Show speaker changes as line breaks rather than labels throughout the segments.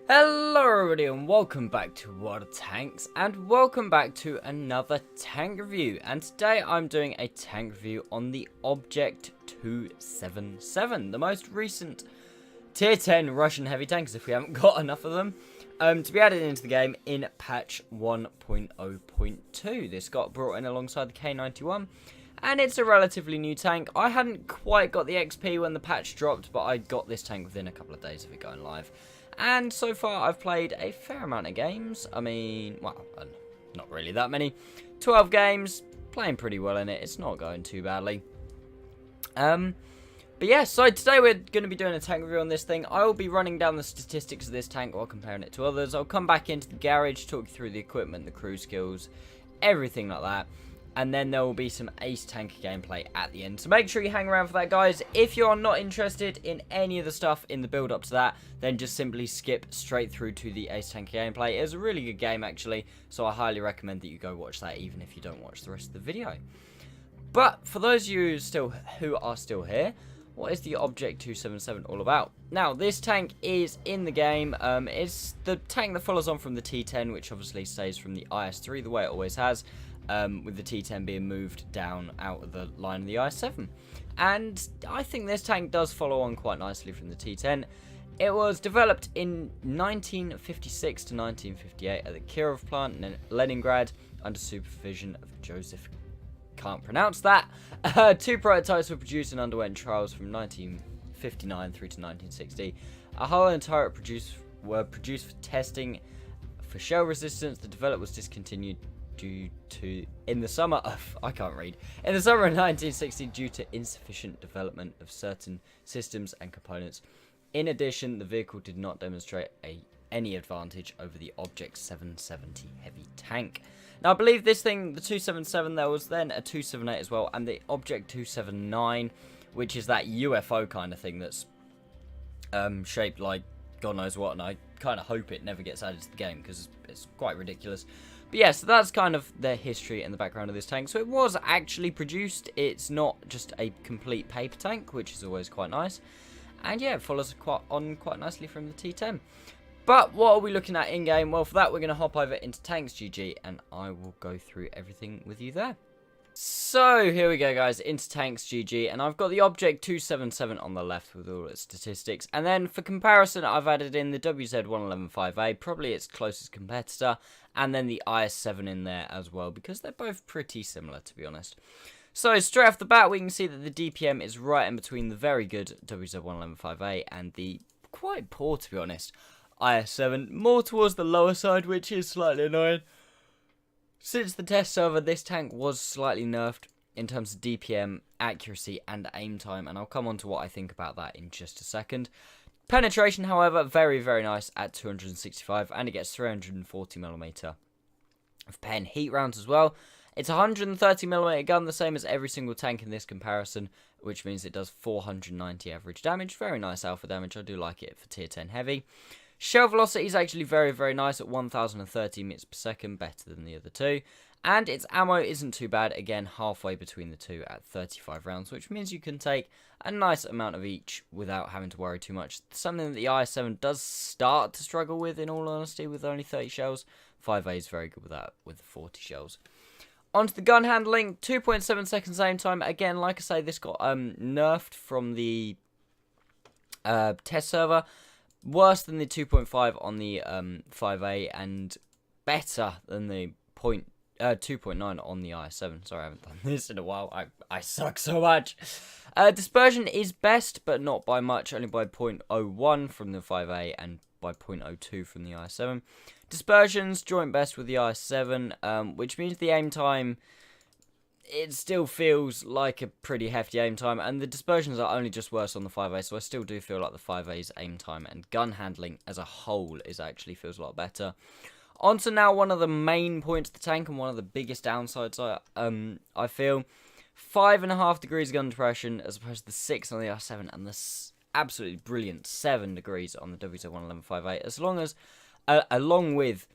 Hello everybody and welcome back to World of Tanks and welcome back to another tank review, and today I'm doing a tank review on the Object 277, the most recent tier 10 Russian heavy tanks if we haven't got enough of them, to be added into the game in patch 1.0.2. This got brought in alongside the K91 and it's a relatively new tank. I hadn't quite got the XP when the patch dropped, but I got this tank within a couple of days of it going live. And so far, I've played a fair amount of games. I mean, well, not really that many. 12 games, playing pretty well in it. It's not going too badly. But yeah, so today we're going to be doing a tank review on this thing. I will be running down the statistics of this tank while comparing it to others. I'll come back into the garage, talk you through the equipment, the crew skills, everything like that. And then there will be some Ace Tanker gameplay at the end. So make sure you hang around for that, guys. If you're not interested in any of the stuff in the build up to that, then just simply skip straight through to the Ace Tanker gameplay. It's a really good game, actually. So I highly recommend that you go watch that, even if you don't watch the rest of the video. But for those of you who are still here, what is the Object 277 all about? Now, this tank is in the game. It's the tank that follows on from the T10, which obviously stays from the IS-3 the way it always has. With the T10 being moved down out of the line of the IS-7. And I think this tank does follow on quite nicely from the T10. It was developed in 1956 to 1958 at the Kirov plant in Leningrad under supervision of Joseph. Can't pronounce that. Two prototypes were produced and underwent trials from 1959 through to 1960. A hull and turret were produced for testing for shell resistance. The development was discontinued in the summer of 1960 due to insufficient development of certain systems and components. In addition, the vehicle did not demonstrate any advantage over the Object 770 heavy tank. Now, I believe this thing, the 277, there was then a 278 as well, and the Object 279, which is that UFO kind of thing that's shaped like God knows what, and I kind of hope it never gets added to the game because it's quite ridiculous. But yeah, so that's kind of the history and the background of this tank. So it was actually produced. It's not just a complete paper tank, which is always quite nice. And yeah, it follows quite nicely from the T10. But what are we looking at in-game? Well, for that, we're going to hop over into Tanks GG, and I will go through everything with you there. So, here we go, guys, into Tanks GG, and I've got the Object 277 on the left with all its statistics, and then for comparison, I've added in the WZ-1115A, probably its closest competitor, and then the IS-7 in there as well, because they're both pretty similar, to be honest. So, straight off the bat, we can see that the DPM is right in between the very good WZ-1115A and the quite poor, to be honest, IS-7, more towards the lower side, which is slightly annoying. Since the test server, this tank was slightly nerfed in terms of DPM, accuracy, and aim time, and I'll come on to what I think about that in just a second. Penetration, however, very, very nice at 265, and it gets 340mm of pen heat rounds as well. It's a 130mm gun, the same as every single tank in this comparison, which means it does 490 average damage. Very nice alpha damage, I do like it for tier 10 heavy. Shell velocity is actually very, very nice at 1030 meters per second, better than the other two. And its ammo isn't too bad, again, halfway between the two at 35 rounds, which means you can take a nice amount of each without having to worry too much. Something that the IS-7 does start to struggle with, in all honesty, with only 30 shells. 5A is very good with that, with 40 shells. Onto the gun handling, 2.7 seconds aim time. Again, like I say, this got nerfed from the test server. Worse than the 2.5 on the 5A and better than the 2.9 on the IS-7. Sorry, I haven't done this in a while. I suck so much. Dispersion is best, but not by much. Only by 0.01 from the 5A and by 0.02 from the IS-7. Dispersion's joint best with the IS-7, which means the aim time, it still feels like a pretty hefty aim time, and the dispersions are only just worse on the 5A, so I still do feel like the 5A's aim time and gun handling as a whole actually feels a lot better. On to now one of the main points of the tank and one of the biggest downsides I feel. 5.5 degrees gun depression as opposed to the 6 on the IS-7 and the absolutely brilliant 7 degrees on the WZ-1115A, along with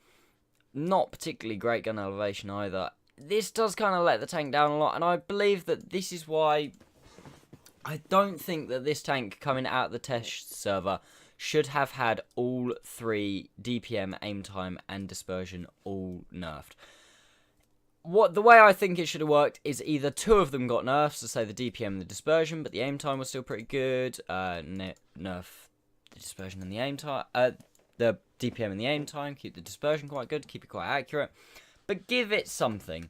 not particularly great gun elevation either. This does kind of let the tank down a lot, and I believe that this is why I don't think that this tank coming out of the test server should have had all 3 DPM, aim time, and dispersion all nerfed. The way I think it should have worked is either 2 of them got nerfs, so say the DPM and the dispersion, but the aim time was still pretty good. Nerf the dispersion and the aim time, the DPM and the aim time, keep the dispersion quite good, keep it quite accurate, but give it something.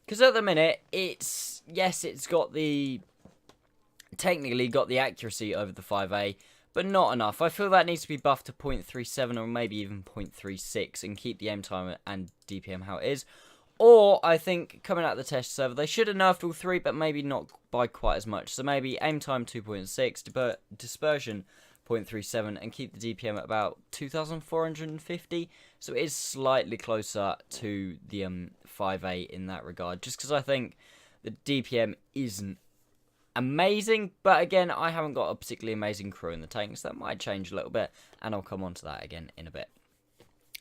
Because at the minute, it's technically got the accuracy over the 5A, but not enough. I feel that needs to be buffed to 0.37 or maybe even 0.36 and keep the aim time and DPM how it is. Or, I think, coming out of the test server, they should have nerfed all 3, but maybe not by quite as much. So maybe aim time 2.6, dispersion 0.37, and keep the DPM at about 2,450. So it is slightly closer to the 5A in that regard. Just because I think the DPM isn't amazing. But again, I haven't got a particularly amazing crew in the tank, so that might change a little bit. And I'll come on to that again in a bit.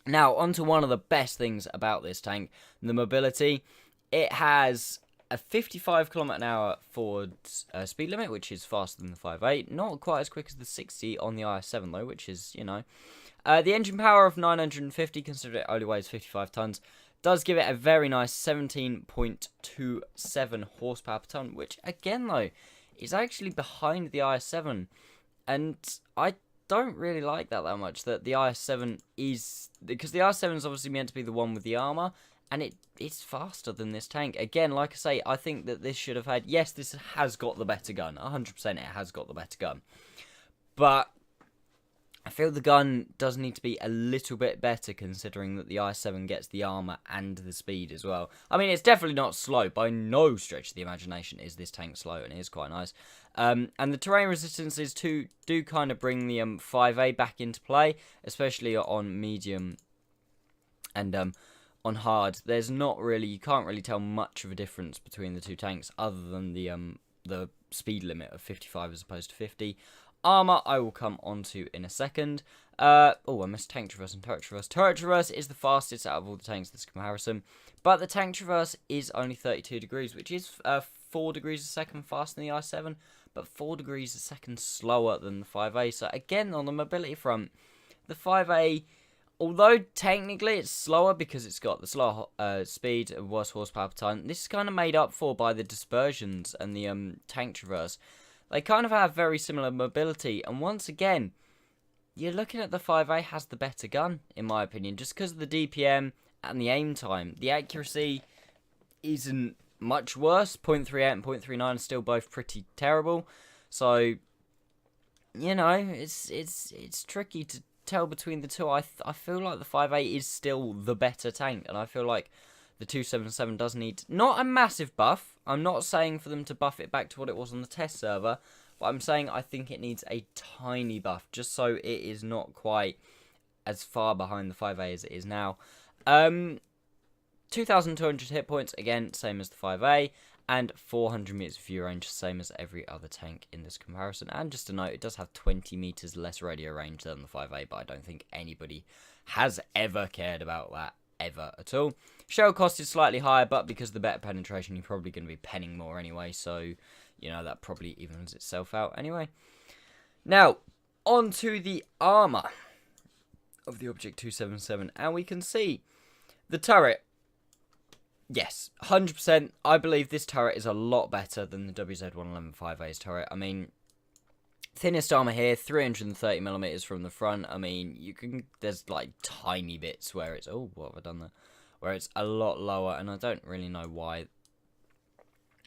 Now, on to one of the best things about this tank, the mobility. It has a 55 km/h forward speed limit, which is faster than the 5.8. Not quite as quick as the 60 on the IS-7, though, which is, you know. The engine power of 950, considering it only weighs 55 tons, does give it a very nice 17.27 horsepower per ton, which, again, though, is actually behind the IS-7. And I don't really like that much, that the IS-7 is, because the IS-7 is obviously meant to be the one with the armor, and it's faster than this tank. Again, like I say, I think that this should have had, yes, this has got the better gun, 100% it has got the better gun, but I feel the gun does need to be a little bit better, considering that the IS-7 gets the armor and the speed as well. I mean, it's definitely not slow. By no stretch of the imagination is this tank slow, and it is quite nice. And the terrain resistances do kind of bring the 5A back into play, especially on medium and on hard. There's not really, you can't really tell much of a difference between the two tanks, other than the speed limit of 55 as opposed to 50. Armour, I will come on to in a second. I missed tank traverse and turret traverse. Turret traverse is the fastest out of all the tanks in this comparison, but the tank traverse is only 32 degrees, which is 4 degrees a second faster than the i7, but 4 degrees a second slower than the 5A. So again, on the mobility front, the 5A, although technically it's slower because it's got the slower speed and worse horsepower per ton, this is kind of made up for by the dispersions and the tank traverse. They kind of have very similar mobility, and once again, you're looking at the 5A has the better gun, in my opinion, just because of the DPM and the aim time. The accuracy isn't much worse. 0.38 and 0.39 are still both pretty terrible, so, you know, it's tricky to tell between the two. I feel like the 5A is still the better tank, and I feel like the 277 does need, not a massive buff. I'm not saying for them to buff it back to what it was on the test server, but I'm saying I think it needs a tiny buff, just so it is not quite as far behind the 5A as it is now. 2,200 hit points, again, same as the 5A, and 400 meters of view range, same as every other tank in this comparison. And just to note, it does have 20 meters less radio range than the 5A, but I don't think anybody has ever cared about that, ever at all. Shell cost is slightly higher, but because of the better penetration, you're probably going to be penning more anyway, so, you know, that probably evens itself out anyway. Now, on to the armour of the Object 277, and we can see the turret. Yes, 100%, I believe this turret is a lot better than the WZ-111 5A's turret. I mean, thinnest armour here, 330mm from the front. I mean, you can, there's like tiny bits where it's, oh, what have I done there? Where it's a lot lower, and I don't really know why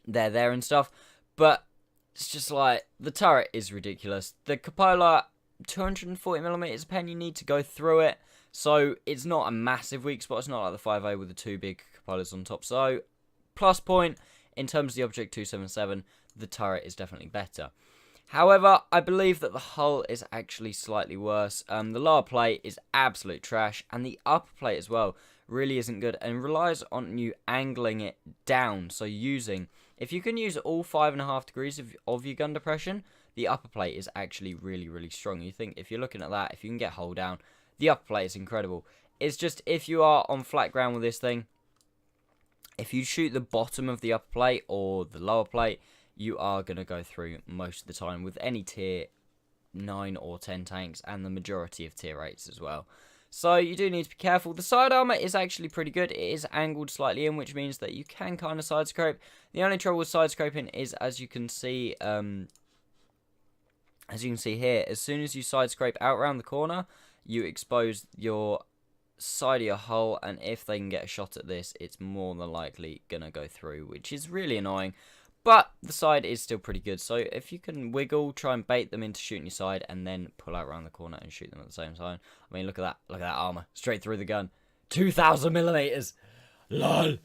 they're there and stuff, but it's just like, the turret is ridiculous. The cupola, 240mm pen, you need to go through it, so it's not a massive weak spot. It's not like the 5A with the two big cupolas on top. So, plus point, in terms of the Object 277, the turret is definitely better. However, I believe that the hull is actually slightly worse. The lower plate is absolute trash, and the upper plate as well really isn't good, and relies on you angling it down. So using, if you can use all 5.5 degrees of your gun depression, the upper plate is actually really, really strong. You think, if you're looking at that, if you can get hull down, the upper plate is incredible. It's just, if you are on flat ground with this thing, if you shoot the bottom of the upper plate or the lower plate, you are going to go through most of the time with any tier 9 or 10 tanks, and the majority of tier 8s as well. So you do need to be careful. The side armor is actually pretty good. It is angled slightly in, which means that you can kind of side scrape. The only trouble with side scraping is, as you can see here, as soon as you side scrape out around the corner, you expose your side of your hull, and if they can get a shot at this, it's more than likely gonna go through, which is really annoying. But the side is still pretty good, so if you can wiggle, try and bait them into shooting your side, and then pull out around the corner and shoot them at the same time. I mean, look at that armor, straight through the gun, 2,000 millimeters, lol.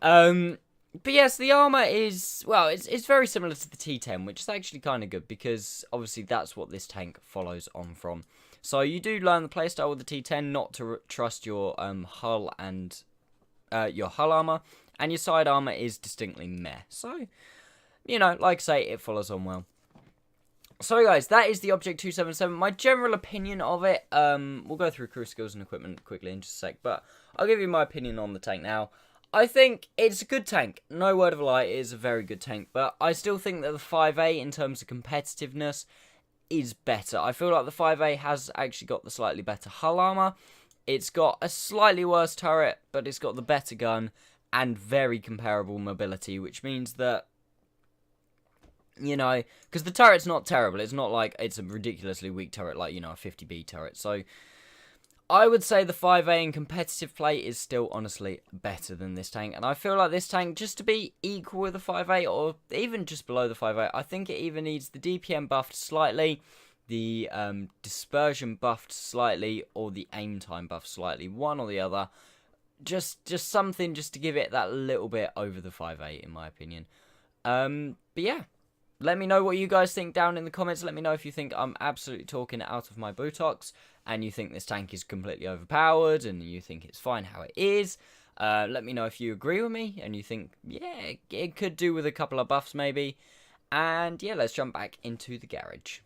But yes, the armor is, well, it's very similar to the T10, which is actually kind of good, because obviously that's what this tank follows on from. So you do learn the playstyle with the T10, not to trust your hull and your hull armor, and your side armor is distinctly meh. So, you know, like I say, it follows on well. So guys, that is the Object 277. My general opinion of it, we'll go through crew skills and equipment quickly in just a sec, but I'll give you my opinion on the tank now. I think it's a good tank. No word of a lie, it is a very good tank, but I still think that the 5A, in terms of competitiveness, is better. I feel like the 5A has actually got the slightly better hull armor. It's got a slightly worse turret, but it's got the better gun and very comparable mobility, which means that, you know, because the turret's not terrible. It's not like it's a ridiculously weak turret like, you know, a 50B turret. So I would say the 5A in competitive play is still honestly better than this tank. And I feel like this tank, just to be equal with the 5A or even just below the 5A, I think it even needs the DPM buffed slightly, the dispersion buffed slightly, or the aim time buffed slightly. One or the other. Just something just to give it that little bit over the 5A, in my opinion. But yeah. Let me know what you guys think down in the comments. Let me know if you think I'm absolutely talking out of my buttocks and you think this tank is completely overpowered and you think it's fine how it is. Let me know if you agree with me and you think, yeah, it could do with a couple of buffs maybe. And yeah, let's jump back into the garage.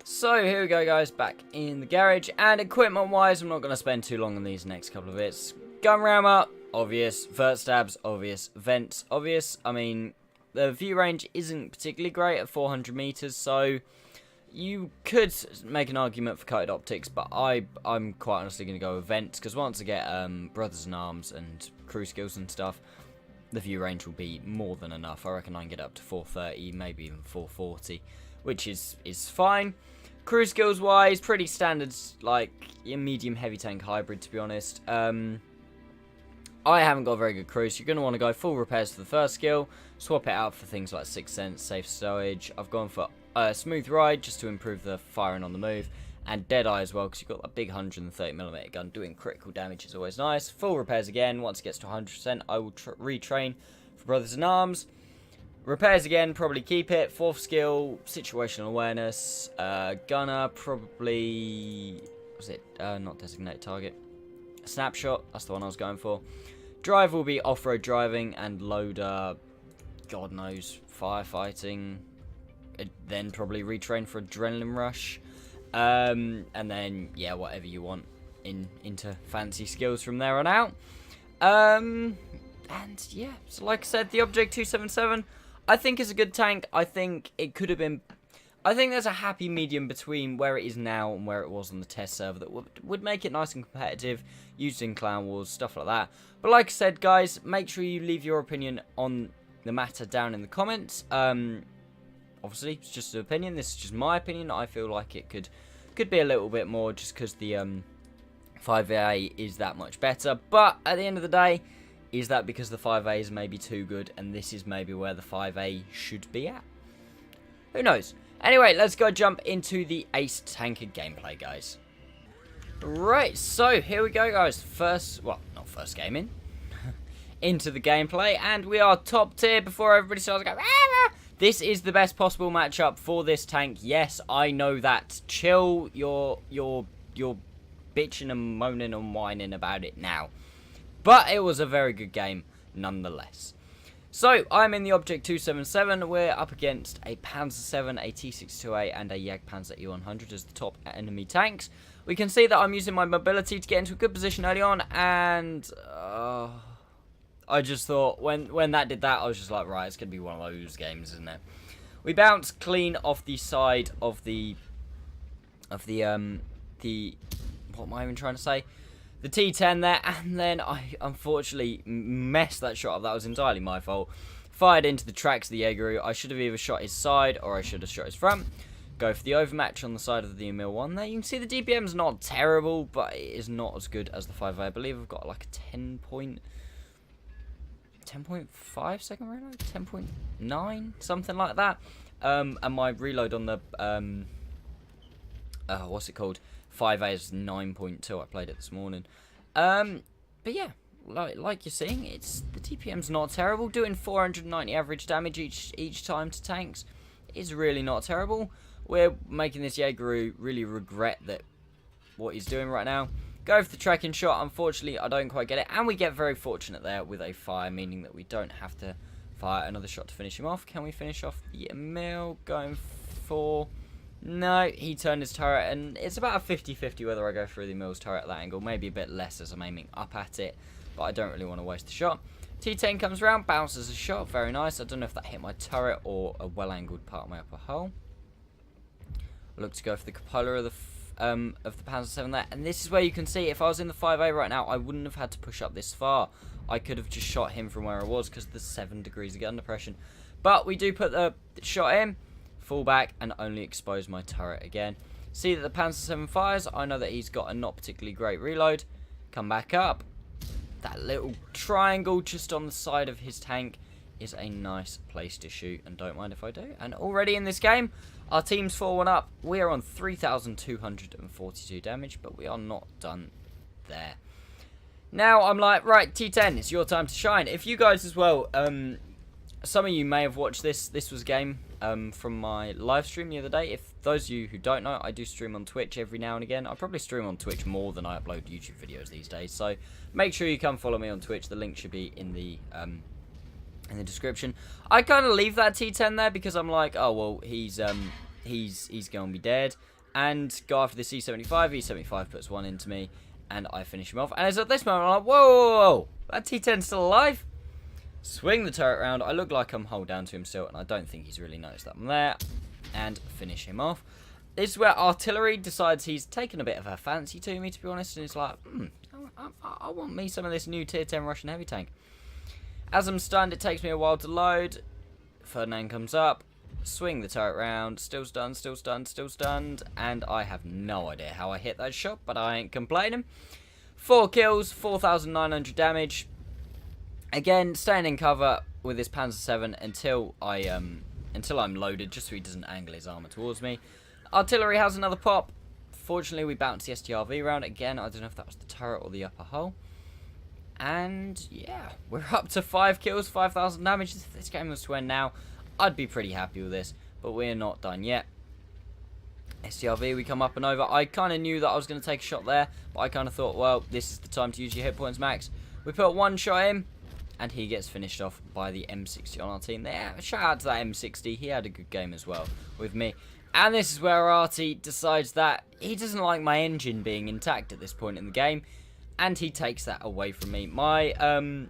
So here we go, guys, back in the garage. And equipment-wise, I'm not going to spend too long on these next couple of bits. Gun rammer, obvious. Vert stabs, obvious. Vents, obvious. I mean, the view range isn't particularly great at 400 meters, so you could make an argument for coated optics, but I'm quite honestly going to go with vents, because once I get Brothers in Arms and crew skills and stuff, the view range will be more than enough. I reckon I can get up to 430, maybe even 440, which is fine. Crew skills wise, pretty standard, like your medium heavy tank hybrid, to be honest. I haven't got a very good crew, so you're going to want to go full repairs for the first skill, swap it out for things like 6th Sense, safe stowage. I've gone for smooth ride just to improve the firing on the move, and Deadeye as well, because you've got a big 130mm gun. Doing critical damage is always nice. Full repairs again. Once it gets to 100%, I will retrain for Brothers in Arms. Repairs again, probably keep it. 4th skill, situational awareness. Gunner, probably, was it not designated target? Snapshot, that's the one I was going for. Drive will be off-road driving, and loader, God knows, firefighting. Then probably retrain for adrenaline rush. And then, yeah, whatever you want into fancy skills from there on out. And yeah, so like I said, the Object 277, I think is a good tank. I think it could have been, I think there's a happy medium between where it is now and where it was on the test server that would make it nice and competitive, used in Clan Wars, stuff like that. But like I said, guys, make sure you leave your opinion on the matter down in the comments. Obviously, it's just an opinion. This is just my opinion. I feel like it could be a little bit more just because the 5A is that much better. But at the end of the day, is that because the 5A is maybe too good and this is maybe where the 5A should be at? Who knows? Anyway, let's go jump into the Ace Tanker gameplay, guys. Right, so here we go, guys. Not first game in. Into the gameplay, and we are top tier before everybody starts going, ah! This is the best possible matchup for this tank. Yes, I know that. Chill your bitching and moaning and whining about it now. But it was a very good game nonetheless. So, I'm in the Object 277. We're up against a Panzer VII, a T-62A, and a Jagdpanzer E100 as the top enemy tanks. We can see that I'm using my mobility to get into a good position early on, and I just thought, when that did that, I was just like, right, it's going to be one of those games, isn't it? We bounced clean off the side of the what am I even trying to say? The T10 there, and then I unfortunately messed that shot up. That was entirely my fault. Fired into the tracks of the Jaeger. I should have either shot his side or I should have shot his front. Go for the overmatch on the side of the Emil 1 there. You can see the DPM's not terrible, but it is not as good as the 5A. I believe I've got like a 10.5 second reload? 10.9? Something like that. And my reload on the, what's it called? 5A is 9.2. I played it this morning. But yeah, like you're seeing, the DPM's not terrible. Doing 490 average damage each time to tanks is really not terrible. We're making this Jaeger really regret that what he's doing right now. Go for the tracking shot. Unfortunately, I don't quite get it. And we get very fortunate there with a fire, meaning that we don't have to fire another shot to finish him off. Can we finish off the Emil? Going for... No, he turned his turret, and it's about a 50-50 whether I go through the Emil's turret at that angle. Maybe a bit less as I'm aiming up at it, but I don't really want to waste the shot. T10 comes around, bounces a shot. Very nice. I don't know if that hit my turret or a well-angled part of my upper hull. Look to go for the cupola of the Panzer 7 there, and this is where you can see if I was in the 5A right now, I wouldn't have had to push up this far. I could have just shot him from where I was because there's 7 degrees of gun depression. But we do put the shot in, fall back, and only expose my turret again. See that the Panzer 7 fires. I know that he's got a not particularly great reload. Come back up. That little triangle just on the side of his tank is a nice place to shoot, and don't mind if I do. And already in this game, our team's 4-1 up. We are on 3,242 damage, but we are not done there. Now I'm like, right, T10, it's your time to shine. If you guys as well, some of you may have watched this. This was a game from my live stream the other day. If those of you who don't know, I do stream on Twitch every now and again. I probably stream on Twitch more than I upload YouTube videos these days. So make sure you come follow me on Twitch. The link should be in the description. I kind of leave that T10 there because I'm like, oh well, he's going to be dead, and go after the C75. E75 puts one into me, and I finish him off. And it's at this moment I'm like, whoa, that T10's still alive. Swing the turret round. I look like I'm hold down to him still, and I don't think he's really noticed that I'm there, and finish him off. This is where artillery decides he's taken a bit of a fancy to me, to be honest, and it's like, I want me some of this new tier 10 Russian heavy tank. As I'm stunned, it takes me a while to load. Ferdinand comes up. Swing the turret round. Still stunned, still stunned, still stunned. And I have no idea how I hit that shot, but I ain't complaining. 4 kills, 4,900 damage. Again, staying in cover with this Panzer 7 until I'm loaded, just so he doesn't angle his armor towards me. Artillery has another pop. Fortunately, we bounced the STRV round again. I don't know if that was the turret or the upper hull. And yeah, we're up to 5 kills, 5,000 damage. If this game was to end now, I'd be pretty happy with this, but we're not done yet. STRV, we come up and over. I kind of knew that I was going to take a shot there, but I kind of thought, well, this is the time to use your hit points max. We put one shot in, and he gets finished off by the M60 on our team. There, shout out to that M60. He had a good game as well with me. And this is where Artie decides that he doesn't like my engine being intact at this point in the game. And he takes that away from me. My, I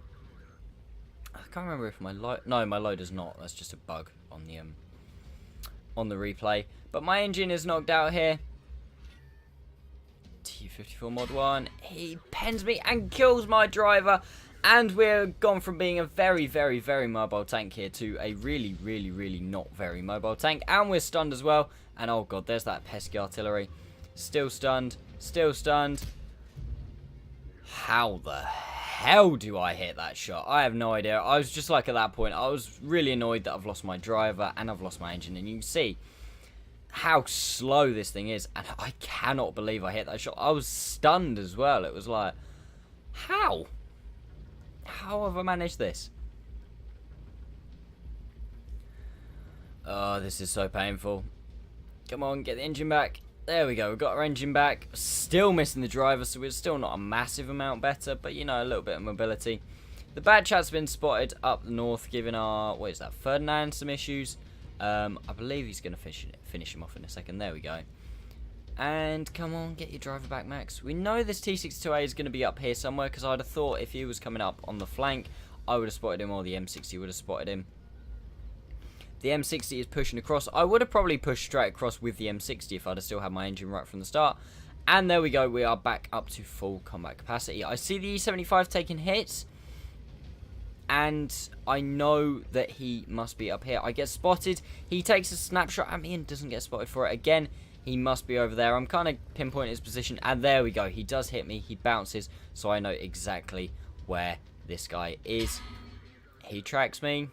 can't remember if my load... No, my loader's not. That's just a bug on the replay. But my engine is knocked out here. T54 mod 1. He pens me and kills my driver. And we're gone from being a very, very, very mobile tank here to a really, really, really not very mobile tank. And we're stunned as well. And oh god, there's that pesky artillery. Still stunned. Still stunned. How the hell do I hit that shot? I have no idea. I was just like at that point, I was really annoyed that I've lost my driver and I've lost my engine. And you can see how slow this thing is. And I cannot believe I hit that shot. I was stunned as well. It was like, how? How have I managed this? Oh, this is so painful. Come on, get the engine back. There we go, we've got our engine back. Still missing the driver, so we're still not a massive amount better, but you know, a little bit of mobility. The bad chat's been spotted up north, giving our, what is that, Ferdinand some issues. I believe he's going to finish him off in a second. There we go. And come on, get your driver back, Max. We know this T62A is going to be up here somewhere, because I'd have thought if he was coming up on the flank, I would have spotted him, or the M60 would have spotted him. The M60 is pushing across. I would have probably pushed straight across with the M60 if I'd have still had my engine right from the start. And there we go. We are back up to full combat capacity. I see the E75 taking hits. And I know that he must be up here. I get spotted. He takes a snapshot at me and doesn't get spotted for it again. He must be over there. I'm kind of pinpointing his position. And there we go. He does hit me. He bounces. So I know exactly where this guy is. He tracks me.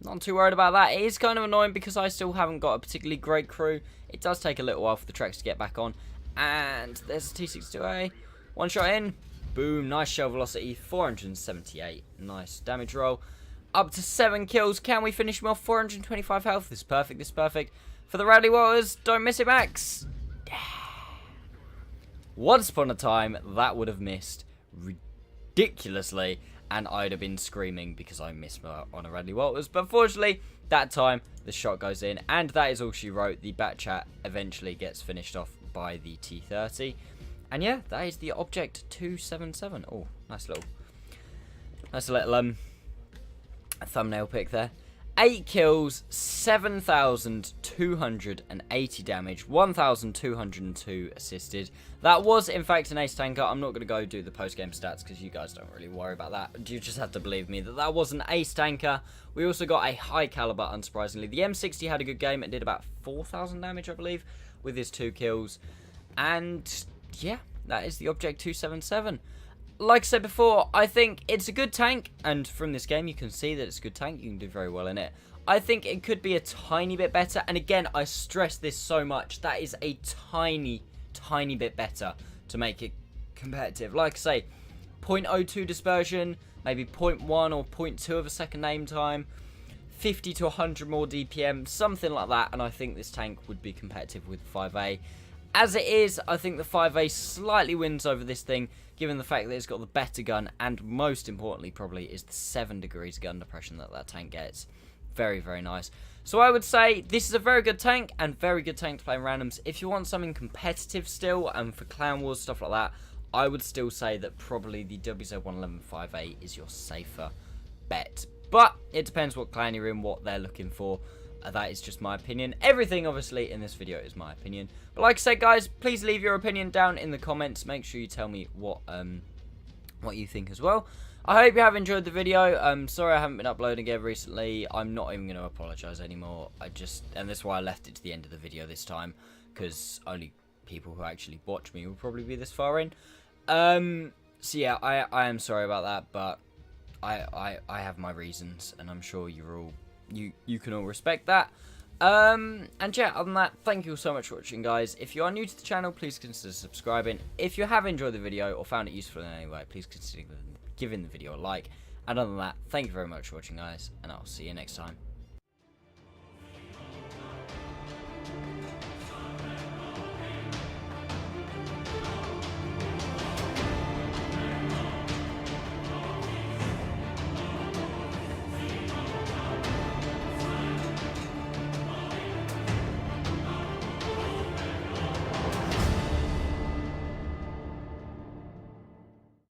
Not too worried about that. It is kind of annoying because I still haven't got a particularly great crew. It does take a little while for the tracks to get back on. And there's a T62A. One shot in. Boom. Nice shell velocity. 478. Nice damage roll. Up to 7 kills. Can we finish him off? 425 health. This is perfect. This is perfect. For the Radley-Walters. Don't miss it, Max. Once upon a time, that would have missed ridiculously. And I'd have been screaming because I missed on a Radley-Walters. But fortunately, that time, the shot goes in. And that is all she wrote. The bat chat eventually gets finished off by the T30. And yeah, that is the Object 277. Oh, nice little thumbnail pic there. 8 kills, 7,280 damage, 1,202 assisted. That was, in fact, an ace tanker. I'm not going to go do the post-game stats because you guys don't really worry about that. You just have to believe me that that was an ace tanker. We also got a high caliber, unsurprisingly. The M60 had a good game. It did about 4,000 damage, I believe, with his 2 kills. And yeah, that is the Object 277. Like I said before, I think it's a good tank, and from this game you can see that it's a good tank. You can do very well in it. I think it could be a tiny bit better, and again, I stress this so much. That is a tiny bit better to make it competitive. Like I say, 0.02 dispersion, maybe 0.1 or 0.2 of a second aim time, 50 to 100 more DPM, something like that, and I think this tank would be competitive with the 5A. As it is, I think the 5A slightly wins over this thing, given the fact that it's got the better gun, and most importantly probably is the 7 degrees gun depression that tank gets. Very, very nice. So I would say this is a very good tank, and very good tank to play in randoms. If you want something competitive still, and for clan wars, stuff like that, I would still say that probably the WZ-111 5A is your safer bet. But it depends what clan you're in, what they're looking for. That is just my opinion. Everything, obviously, in this video is my opinion. But like I said, guys, please leave your opinion down in the comments. Make sure you tell me what you think as well. I hope you have enjoyed the video. Sorry I haven't been uploading it recently. I'm not even going to apologise anymore. And that's why I left it to the end of the video this time, because only people who actually watch me will probably be this far in. So yeah, I am sorry about that, but I have my reasons, and I'm sure you're all... You can all respect that. And yeah, other than that, thank you all so much for watching, guys. If you are new to the channel, please consider subscribing. If you have enjoyed the video or found it useful in any way, please consider giving the video a like. And other than that, thank you very much for watching, guys, and I'll see you next time.